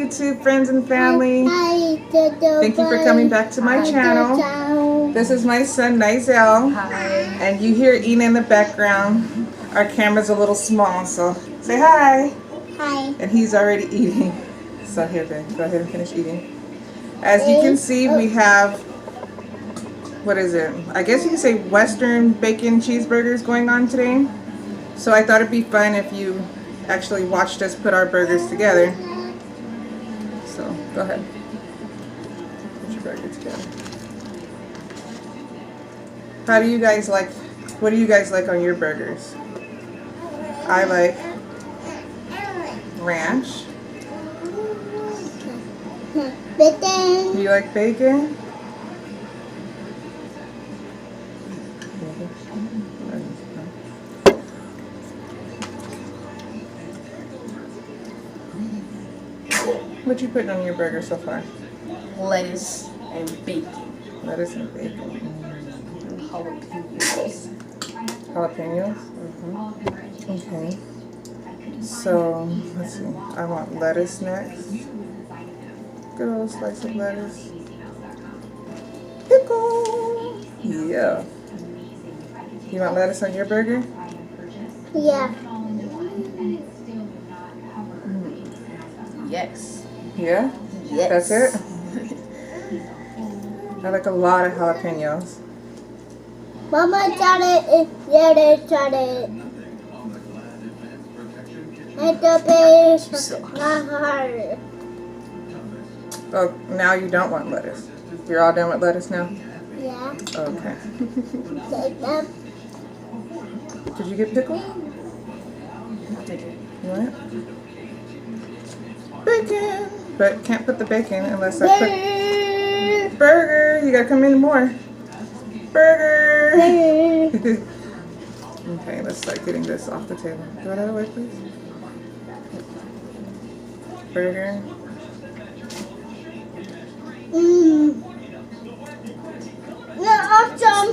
YouTube friends and family. Hi. Thank you for coming back to my channel. This is my son Nizel. Hi. And you hear Ina in the background. Our camera's a little small, so say hi. Hi. And he's already eating. So here, babe, go ahead and finish eating. As you can see, we have, what is it? I guess you can say Western bacon cheeseburgers going on today. So I thought it'd be fun if you actually watched us put our burgers together. So go ahead. Put your burger together. How do you guys like, what do you guys like on your burgers? I like ranch. Bacon. You like bacon? What you putting on your burger so far? Lettuce and bacon. Lettuce and bacon. And jalapenos. Jalapenos? Okay. So, let's see. I want lettuce next. Good old slice of lettuce. Pickle! Yeah. You want lettuce on your burger? Yeah. Yes. Yeah? Yes. That's it? I like a lot of jalapenos. Mama tried it. Yeah, tried it. And the base not hard. Oh, now you don't want lettuce. You're all done with lettuce now? Yeah. Okay. Take them. Did you get pickle? Take it. You want it? Bacon! But can't put the bacon unless I put... Burger! You gotta come in more. Burger! Okay, let's start getting this off the table. Go that way, please. Burger. You're awesome.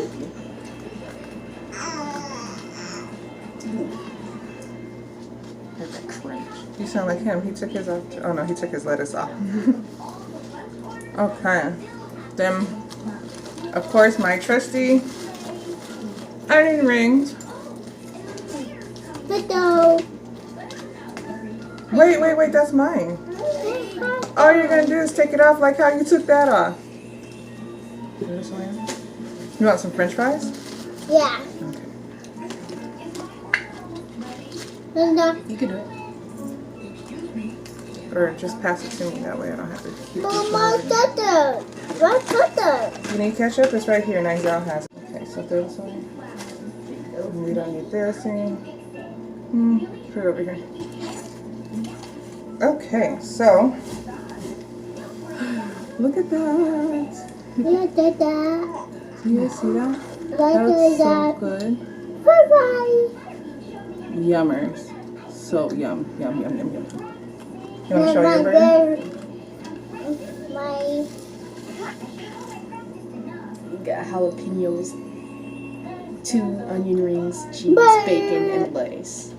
There's a crunch. You sound like him. He took his off. Oh no, he took his lettuce off. Okay. Then, of course, my trusty onion rings. Pickle. Wait, that's mine. All you're gonna do is take it off like how you took that off. You want some french fries? Yeah. Okay. You can do it. Or just pass it to me, that way I don't have to keep Mama, it. ketchup. What ketchup? You need ketchup? It's right here. Nizel has it. Okay, so throw this on. We don't need this in. Put it over here. Okay, so look at that. Look at that. Do you guys see that? Look That at looks so that. good. Bye-bye. Yummers. So yum. You want to show your burger? My You got jalapenos, 2 onion rings, cheese, Bye. bacon, and lettuce.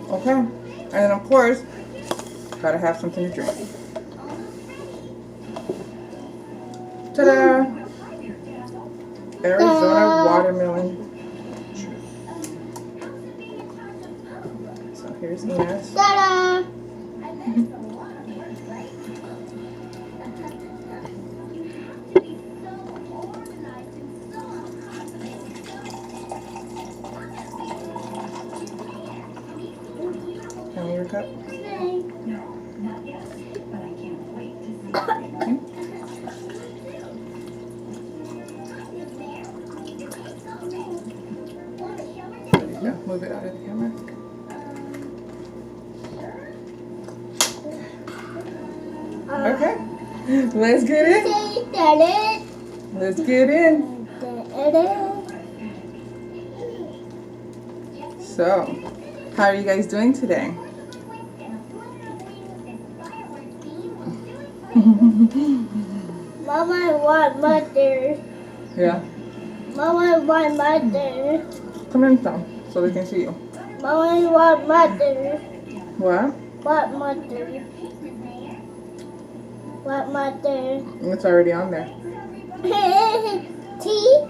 Okay. And then of course, gotta have something to drink. Ta-da! Arizona watermelon. So here's Ina's. ta-da. Tell me your cup. There you go. Move it out of the camera. Okay. Let's get in. Let's get in. So, how are you guys doing today? Mama, I want mother. Yeah. Mama, I want mother. Come in, Tom, so they can see you. Mama, I want mother. What? What mother? What mother? It's already on there. Tea?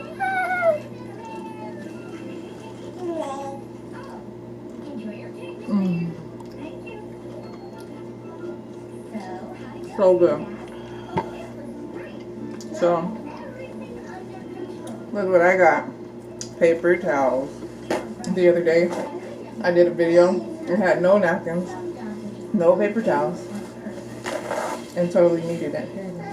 So good. So, look what I got. Paper towels. The other day, I did a video. It had no napkins, no paper towels, and totally needed it. Here you go.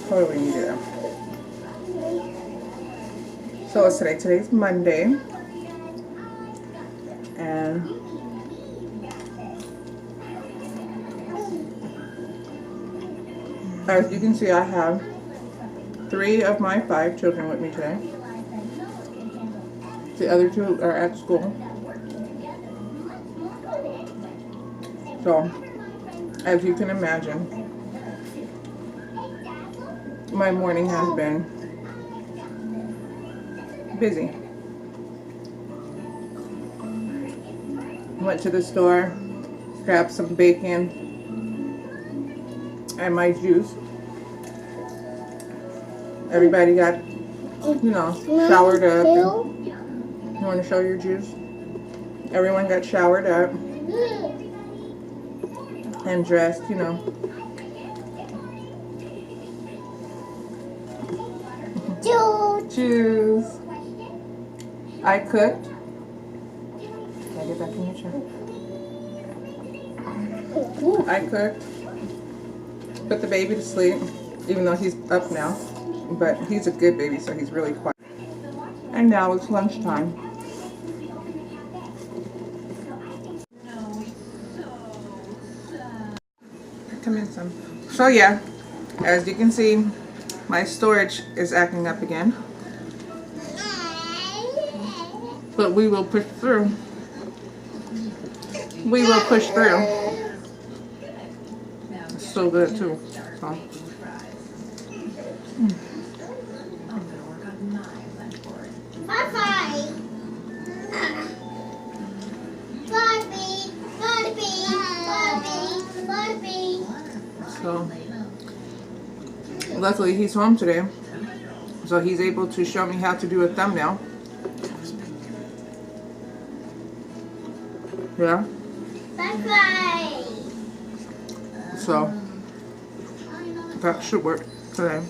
Totally needed it. So what's today? Today's Monday. And as you can see, I have 3 of my 5 children with me today. The other 2 are at school. So, as you can imagine, my morning has been busy. Went to the store, grabbed some bacon and my juice. Everybody got, you know, showered up. You want to show your juice? Everyone got showered up and dressed, you know. Juice. I cooked. Can I get back in your chair? I cooked. Put the baby to sleep, even though he's up now. But he's a good baby, so he's really quiet. And now it's lunchtime. Come in some. So yeah, as you can see, my storage is acting up again. But we will push through. We will push through. It's so good too. So. So, luckily he's home today, so he's able to show me how to do a thumbnail. Yeah. So that should work today.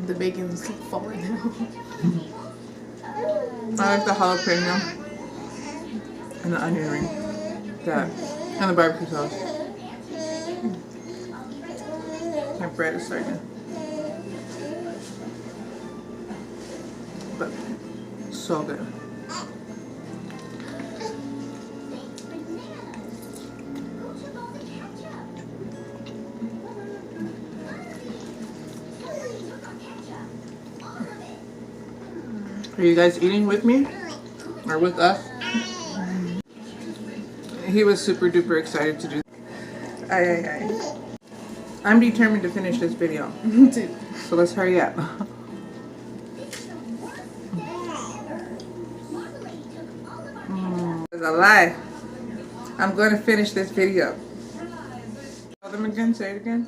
The bacon's falling out. I like the jalapeno and the onion ring. That and the barbecue sauce. My bread is starting. But so good. Are you guys eating with me? Or with us? He was super duper excited to do that. Aye. I'm determined to finish this video. So let's hurry up. It's a lie. I'm going to finish this video. Tell them again. Say it again.